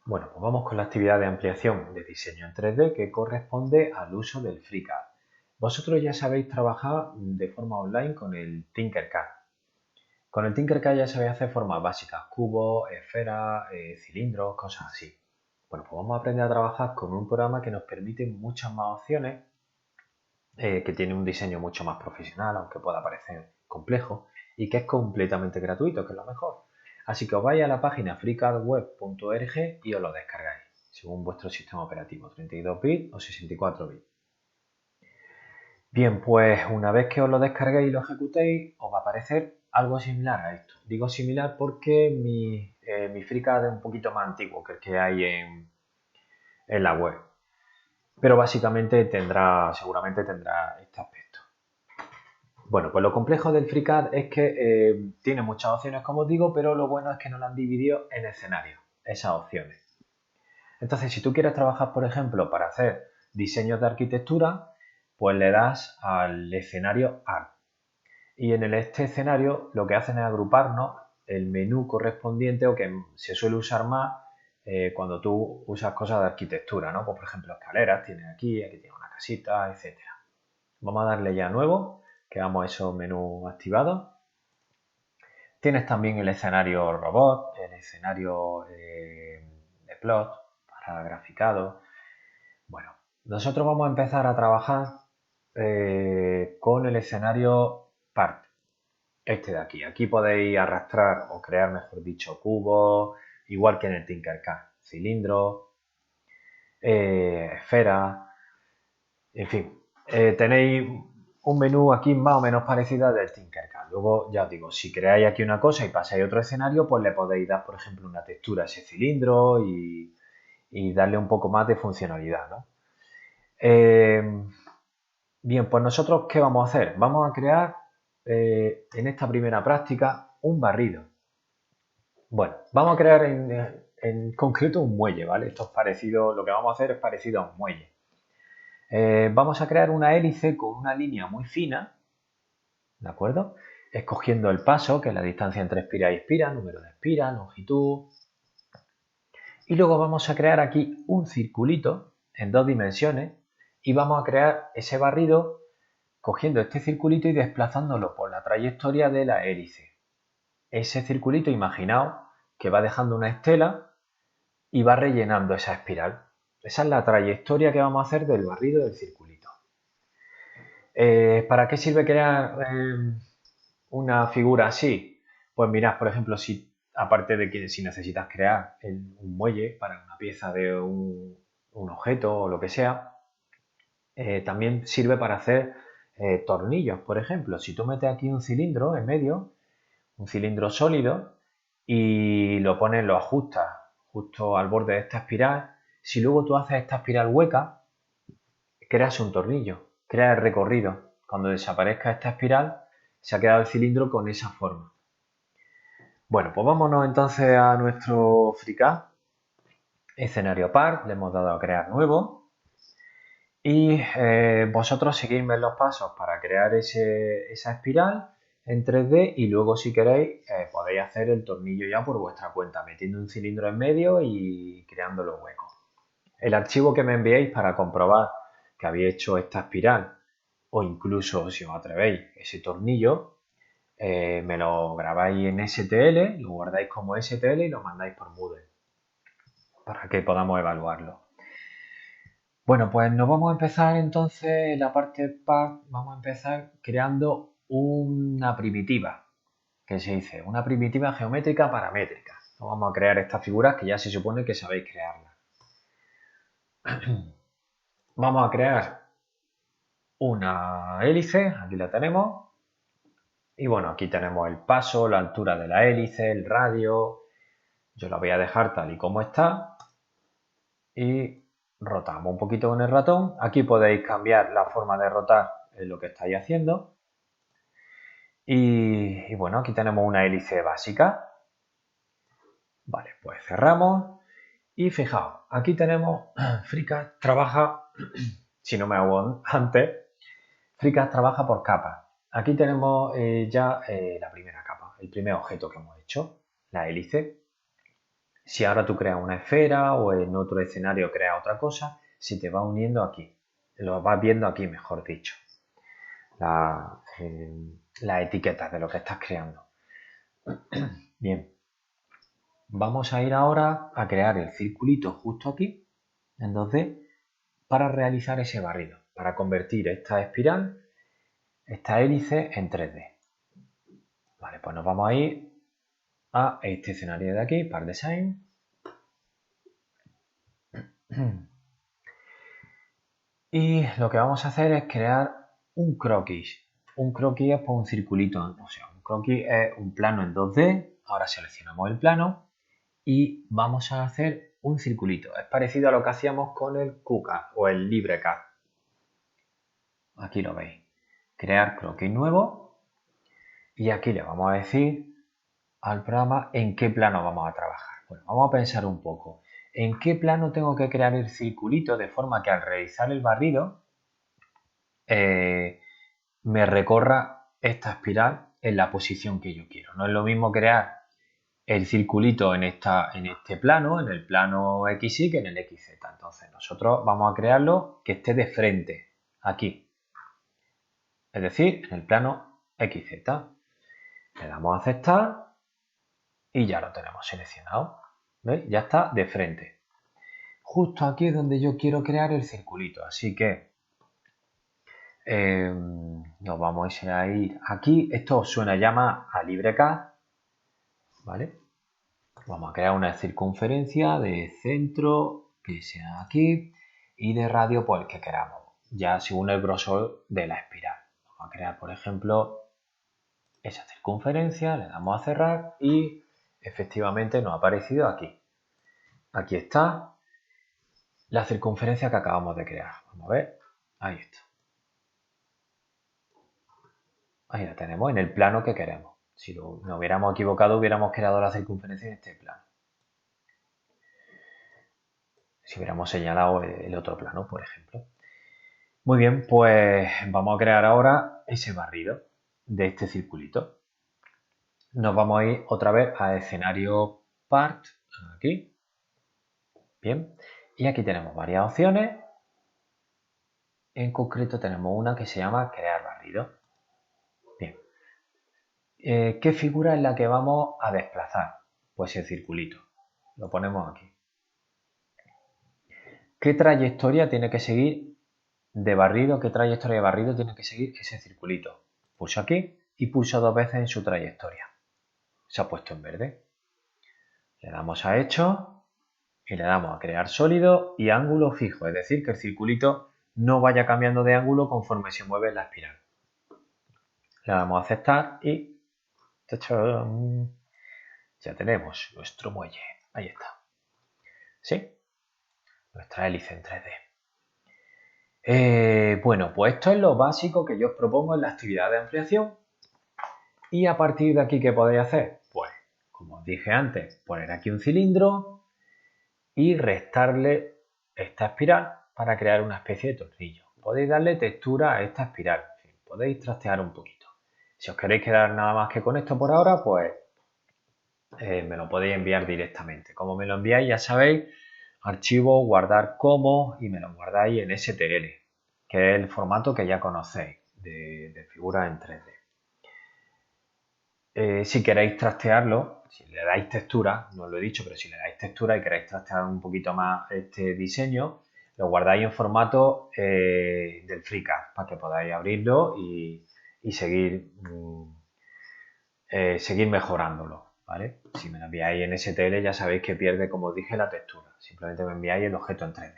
Bueno, pues vamos con la actividad de ampliación de diseño en 3D que corresponde al uso del FreeCAD. Vosotros ya sabéis trabajar de forma online con el Tinkercad. Con el Tinkercad ya sabéis hacer formas básicas, cubos, esferas, cilindros, cosas así. Bueno, pues vamos a aprender a trabajar con un programa que nos permite muchas más opciones, que tiene un diseño mucho más profesional, aunque pueda parecer complejo, y que es completamente gratuito, que es lo mejor. Así que os vais a la página freecadweb.org y os lo descargáis, según vuestro sistema operativo, 32 bits o 64 bits. Bien, pues una vez que os lo descarguéis y lo ejecutéis, os va a aparecer algo similar a esto. Digo similar porque mi FreeCAD es un poquito más antiguo que el que hay en la web. Pero básicamente seguramente tendrá este aspecto. Bueno, pues lo complejo del FreeCAD es que tiene muchas opciones, como os digo, pero lo bueno es que no lo han dividido en escenarios, esas opciones. Entonces, si tú quieres trabajar, por ejemplo, para hacer diseños de arquitectura, pues le das al escenario Art. Y en este escenario lo que hacen es agruparnos el menú correspondiente o que se suele usar más cuando tú usas cosas de arquitectura, ¿no? Pues, por ejemplo, escaleras, tienes aquí tienes una casita, etcétera. Vamos a darle ya a nuevo, quedamos esos menús activados. Tienes también el escenario robot, el escenario de plot para graficado. Bueno, nosotros vamos a empezar a trabajar con el escenario part, este de aquí. Aquí podéis arrastrar o crear, mejor dicho, cubos, igual que en el Tinkercad, cilindros, esferas, en fin. Tenéis un menú aquí más o menos parecido al del Tinkercad. Luego, ya os digo, si creáis aquí una cosa y pasáis a otro escenario, pues le podéis dar, por ejemplo, una textura a ese cilindro y darle un poco más de funcionalidad, ¿no? Bien, pues nosotros, ¿qué vamos a hacer? Vamos a crear en esta primera práctica un barrido. Bueno, vamos a crear en concreto un muelle, ¿vale? Esto es parecido, lo que vamos a hacer es parecido a un muelle. Vamos a crear una hélice con una línea muy fina, ¿de acuerdo? Escogiendo el paso, que es la distancia entre expira y expira, número de expira, longitud. Y luego vamos a crear aquí un circulito en 2 dimensiones y vamos a crear ese barrido cogiendo este circulito y desplazándolo por la trayectoria de la hélice. Ese circulito, imaginaos que va dejando una estela y va rellenando esa espiral. Esa es la trayectoria que vamos a hacer del barrido del circulito. ¿Para qué sirve crear una figura así? Pues mirad, por ejemplo, si aparte de que si necesitas crear un muelle para una pieza de un objeto o lo que sea, también sirve para hacer tornillos, por ejemplo. Si tú metes aquí un cilindro en medio, un cilindro sólido, y lo pones, lo ajustas justo al borde de esta espiral, si luego tú haces esta espiral hueca, creas un tornillo, creas el recorrido. Cuando desaparezca esta espiral, se ha quedado el cilindro con esa forma. Bueno, pues vámonos entonces a nuestro FreeCAD. Escenario Part, le hemos dado a crear nuevo. Y vosotros seguidme los pasos para crear esa espiral en 3D y luego si queréis podéis hacer el tornillo ya por vuestra cuenta, metiendo un cilindro en medio y creando los huecos. El archivo que me enviéis para comprobar que habéis hecho esta espiral o incluso si os atrevéis ese tornillo, me lo grabáis en STL, lo guardáis como STL y lo mandáis por Moodle para que podamos evaluarlo. Bueno, pues nos vamos a empezar entonces la parte part, vamos a empezar creando una primitiva, que se dice, una primitiva geométrica paramétrica. No vamos a crear estas figuras que ya se supone que sabéis crearlas. Vamos a crear una hélice, aquí la tenemos, y bueno, aquí tenemos el paso, la altura de la hélice, el radio. Yo la voy a dejar tal y como está y rotamos un poquito con el ratón. Aquí podéis cambiar la forma de rotar en lo que estáis haciendo. Y bueno, aquí tenemos una hélice básica. Vale, pues cerramos. Y fijaos, aquí tenemos, FreeCAD trabaja, si no me hago antes, FreeCAD trabaja por capas. Aquí tenemos ya la primera capa, el primer objeto que hemos hecho, la hélice. Si ahora tú creas una esfera o en otro escenario creas otra cosa, se te va uniendo aquí. Lo vas viendo aquí, mejor dicho. Las etiquetas de lo que estás creando. Bien. Vamos a ir ahora a crear el circulito justo aquí, en 2D, para realizar ese barrido, para convertir esta espiral, esta hélice en 3D. Vale, pues nos vamos a ir a este escenario de aquí, Part Design. Y lo que vamos a hacer es crear un croquis. Un croquis es pues, un circulito, o sea, un croquis es un plano en 2D. Ahora seleccionamos el plano y vamos a hacer un circulito. Es parecido a lo que hacíamos con el QCAD o el LibreCAD. Aquí lo veis. Crear croquis nuevo y aquí le vamos a decir al programa en qué plano vamos a trabajar. Bueno, vamos a pensar un poco. ¿En qué plano tengo que crear el circulito de forma que al realizar el barrido me recorra esta espiral en la posición que yo quiero? No es lo mismo crear el circulito en este plano, en el plano XY, que en el XZ. Entonces nosotros vamos a crearlo que esté de frente, aquí. Es decir, en el plano XZ. Le damos a aceptar y ya lo tenemos seleccionado. ¿Veis? Ya está de frente. Justo aquí es donde yo quiero crear el circulito. Así que nos vamos a ir aquí. Esto suena ya más a LibreCAD. ¿Vale? Vamos a crear una circunferencia de centro que sea aquí y de radio pues el que queramos, ya según el grosor de la espiral. Vamos a crear, por ejemplo, esa circunferencia, le damos a cerrar y efectivamente nos ha aparecido aquí. Aquí está la circunferencia que acabamos de crear. Vamos a ver, ahí está. Ahí la tenemos en el plano que queremos. Si nos hubiéramos equivocado, hubiéramos creado la circunferencia en este plano. Si hubiéramos señalado el otro plano, por ejemplo. Muy bien, pues vamos a crear ahora ese barrido de este circulito. Nos vamos a ir otra vez a escenario Part, aquí. Bien, y aquí tenemos varias opciones. En concreto tenemos una que se llama crear barrido. Bien, ¿qué figura es la que vamos a desplazar? Pues el circulito. Lo ponemos aquí. ¿Qué trayectoria tiene que seguir de barrido? ¿Qué trayectoria de barrido tiene que seguir ese circulito? Pulso aquí y pulso 2 veces en su trayectoria. Se ha puesto en verde. Le damos a hecho y le damos a crear sólido y ángulo fijo, es decir, que el circulito no vaya cambiando de ángulo conforme se mueve la espiral. Le damos a aceptar y ¡tachán! Ya tenemos nuestro muelle. Ahí está. ¿Sí? Nuestra hélice en 3D. Bueno, pues esto es lo básico que yo os propongo en la actividad de ampliación. Y a partir de aquí, ¿qué podéis hacer? Pues, como os dije antes, poner aquí un cilindro y restarle esta espiral para crear una especie de tornillo. Podéis darle textura a esta espiral, en fin, podéis trastear un poquito. Si os queréis quedar nada más que con esto por ahora, pues me lo podéis enviar directamente. Como me lo enviáis, ya sabéis, archivo, guardar como y me lo guardáis en STL, que es el formato que ya conocéis de figuras en 3D. Si queréis trastearlo, si le dais textura, no os lo he dicho, pero si le dais textura y queréis trastear un poquito más este diseño, lo guardáis en formato del FreeCAD para que podáis abrirlo y seguir, seguir mejorándolo, ¿vale? Si me lo enviáis en STL ya sabéis que pierde, como os dije, la textura. Simplemente me enviáis el objeto en 3D.